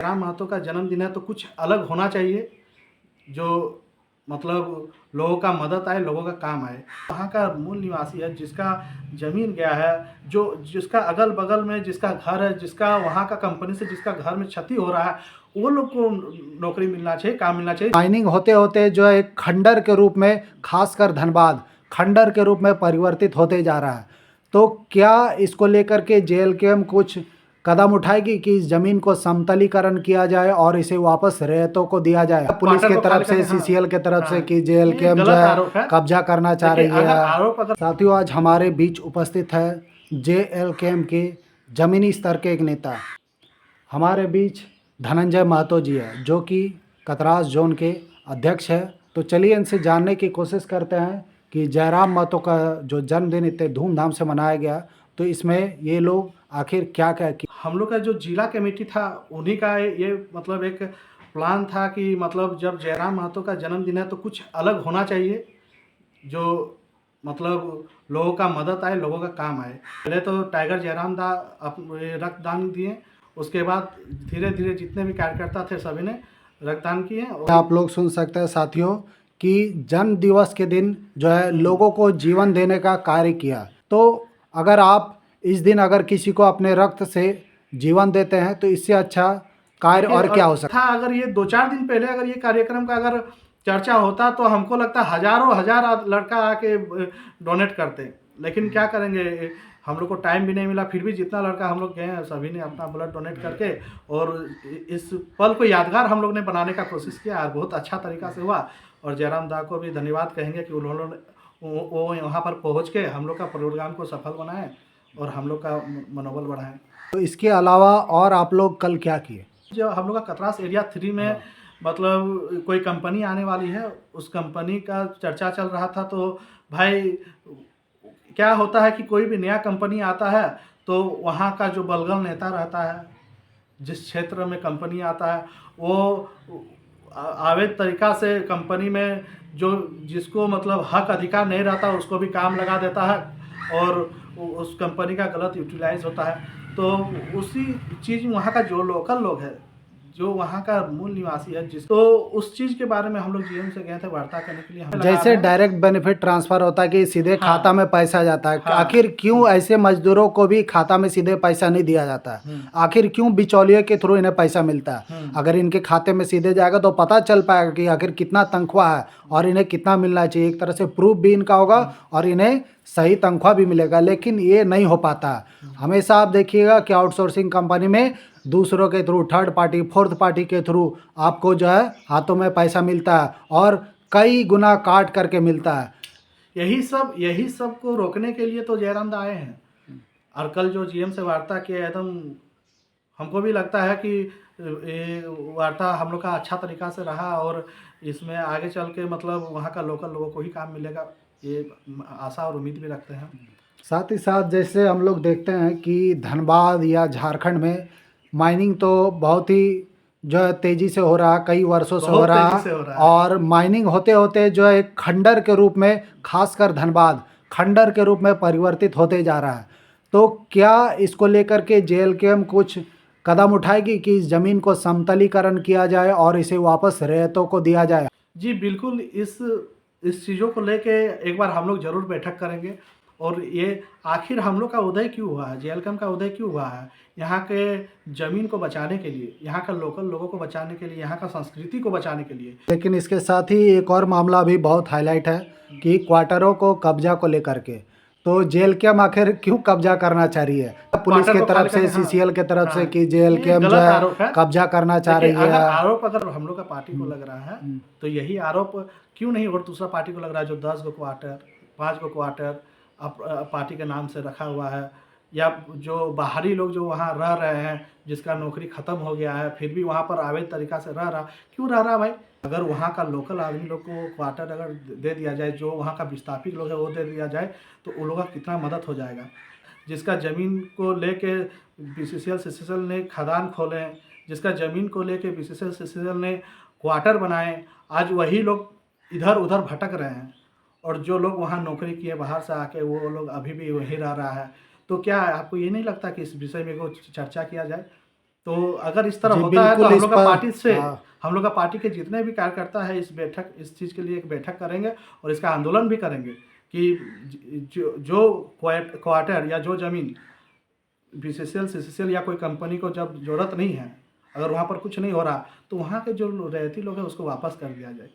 राम महतो का जन्मदिन है तो कुछ अलग होना चाहिए जो मतलब लोगों का मदद आए, लोगों का काम आए। वहाँ का मूल निवासी है जिसका ज़मीन गया है, जो जिसका अगल बगल में जिसका घर है, जिसका वहाँ का कंपनी से जिसका घर में क्षति हो रहा है, वो लोग को नौकरी मिलना चाहिए, काम मिलना चाहिए। माइनिंग होते होते जो है एक खंडर के रूप में, खासकर धनबाद खंडर के रूप में परिवर्तित होते जा रहा है। तो क्या इसको लेकर के जेएलकेएम कुछ कदम उठाएगी कि इस जमीन को समतलीकरण किया जाए और इसे वापस रैयतों को दिया जाए? पुलिस की तरफ से, सीसीएल की तरफ से कि जेएलकेएम जो है कब्जा करना चाह रही है। साथियों, आज हमारे बीच उपस्थित है जेएलकेएम के जमीनी स्तर के एक नेता, हमारे बीच धनंजय महतो जी है, जो कि कतरास जोन के अध्यक्ष है। तो चलिए इनसे जानने की कोशिश करते हैं कि जयराम महतो का जो जन्मदिन इतने धूमधाम से मनाया गया, तो इसमें ये लोग आखिर क्या क्या किए। हम लोग का जो जिला कमेटी था उन्हीं का ये मतलब एक प्लान था कि मतलब जब जयराम महतो का जन्मदिन है तो कुछ अलग होना चाहिए जो मतलब लोगों का मदद आए, लोगों का काम आए। पहले तो टाइगर जयराम दा रक्तदान दिए, उसके बाद धीरे धीरे जितने भी कार्यकर्ता थे सभी ने रक्तदान किए। आप लोग सुन सकते हैं साथियों कि जन्म दिवस के दिन जो है लोगों को जीवन देने का कार्य किया। तो अगर आप इस दिन अगर किसी को अपने रक्त से जीवन देते हैं तो इससे अच्छा कार्य और क्या हो सकता था। अगर ये 2-4 दिन पहले अगर ये कार्यक्रम का अगर चर्चा होता तो हमको लगता हजारों हजार लड़का आके डोनेट करते, लेकिन क्या करेंगे, हम लोग को टाइम भी नहीं मिला। फिर भी जितना लड़का हम लोग गए हैं सभी ने अपना ब्लड डोनेट करके और इस पल को यादगार हम लोग ने बनाने का कोशिश किया और बहुत अच्छा तरीका से हुआ। और जयराम दा को भी धन्यवाद कहेंगे कि उन्होंने वो यहाँ पर पहुँच के हम लोग का प्रोग्राम को सफल बनाए और हम लोग का मनोबल बढ़ाएं। तो इसके अलावा और आप लोग कल क्या किए? जो हम लोग का कतरास एरिया 3 में मतलब कोई कंपनी आने वाली है, उस कंपनी का चर्चा चल रहा था। तो भाई क्या होता है कि कोई भी नया कंपनी आता है तो वहाँ का जो बलगल नेता रहता है, जिस क्षेत्र में कंपनी आता है, वो अवैध तरीका से कंपनी में जो जिसको मतलब हक अधिकार नहीं रहता उसको भी काम लगा देता है और उस कंपनी का गलत यूटिलाइज होता है। तो उसी चीज़ वहाँ का जो लोकल लोग है, जो वहाँ का मूल निवासी है, जिस तो उस चीज़ के बारे में हम लोग जीएम से गए थे वार्ता करने के लिए। जैसे डायरेक्ट बेनिफिट ट्रांसफर होता है कि सीधे खाता में पैसा जाता है, आखिर क्यों ऐसे मजदूरों को भी खाता में सीधे पैसा नहीं दिया जाता है? आखिर क्यों बिचौलिए के थ्रू इन्हें पैसा मिलता है? अगर इनके खाते में सीधे जाएगा तो पता चल पाएगा कि आखिर कितना तनख्वाह है और इन्हें कितना मिलना चाहिए। एक तरह से प्रूफ भी इनका होगा और इन्हें सही तनख्वाह भी मिलेगा, लेकिन ये नहीं हो पाता। हमेशा आप देखिएगा कि आउटसोर्सिंग कंपनी में दूसरों के through, third party, fourth party के थ्रू आपको जो है हाथों में पैसा मिलता है और कई गुना काट करके मिलता है। यही सब को रोकने के लिए तो जयराम दा आए हैं। और कल जो जीएम से वार्ता किया एकदम हमको भी लगता है कि ये वार्ता हम लोग का अच्छा तरीका से रहा और इसमें आगे चल के मतलब वहाँ का लोकल लोगों को ही काम मिलेगा, ये आशा और उम्मीद भी रखते हैं। साथ ही साथ जैसे हम लोग देखते हैं कि धनबाद या झारखंड में माइनिंग तो बहुत ही जो है तेज़ी से हो रहा है, कई वर्षों से हो रहा है और माइनिंग होते होते जो है एक खंडर के रूप में, खासकर धनबाद खंडर के रूप में परिवर्तित होते जा रहा है। तो क्या इसको लेकर के जेएलकेएम कुछ कदम उठाएगी कि इस ज़मीन को समतलीकरण किया जाए और इसे वापस रैयतों को दिया जाए? जी बिल्कुल, इस चीज़ों को लेके एक बार हम लोग ज़रूर बैठक करेंगे। और ये आखिर हम लोग का उदय क्यों हुआ है, जेएलकेएम का उदय क्यों हुआ है, यहाँ के ज़मीन को बचाने के लिए, यहाँ का लोकल लोगों को बचाने के लिए, यहाँ का संस्कृति को बचाने के लिए। लेकिन इसके साथ ही एक और मामला भी बहुत हाईलाइट है कि क्वार्टरों को कब्जा को लेकर के, तो जेएलकेएम आखिर क्यों कब्जा करना चाह रही है? पुलिस की तरफ से, सीसीएल की तरफ से कि जेएलकेएम जो है कब्जा करना चाह रही है। आरोप अगर हम लोग का पार्टी को लग रहा है तो यही आरोप क्यों नहीं और दूसरा पार्टी को लग रहा है जो 10 गो क्वार्टर, 5 गो क्वार्टर पार्टी के नाम से रखा हुआ है, या जो बाहरी लोग जो वहाँ रह रहे हैं जिसका नौकरी ख़त्म हो गया है फिर भी वहाँ पर अवैध तरीक़ा से रह रहा, क्यों रह रहा भाई? अगर वहाँ का लोकल आदमी लोग को क्वार्टर अगर दे दिया जाए, जो वहाँ का विस्थापित लोग है वो दे दिया जाए तो उन लोगों का कितना मदद हो जाएगा। जिसका ज़मीन को लेके बीसीसीएल सीसीएल ने खदान खोले, जिसका ज़मीन को लेके बीसीसीएल सीसीएल ने क्वार्टर बनाए, आज वही लोग इधर उधर भटक रहे हैं और जो लोग वहाँ नौकरी किए बाहर से आके वो लोग अभी भी वहीं रह रहा है। तो क्या आपको ये नहीं लगता कि इस विषय में कुछ चर्चा किया जाए? तो अगर इस तरह जी, होता है तो बिल्कुल हम इस लोग का पर पार्टी से हाँ। हम लोग का पार्टी के जितने भी कार्यकर्ता है इस चीज़ के लिए एक बैठक करेंगे और इसका आंदोलन भी करेंगे कि जो क्वार्टर या जो ज़मीन बीसीसीएल सीसीसीएल या कोई कंपनी को जब ज़रूरत नहीं है, अगर वहाँ पर कुछ नहीं हो रहा तो वहाँ के जो रैयती लोग हैं उसको वापस कर दिया जाए।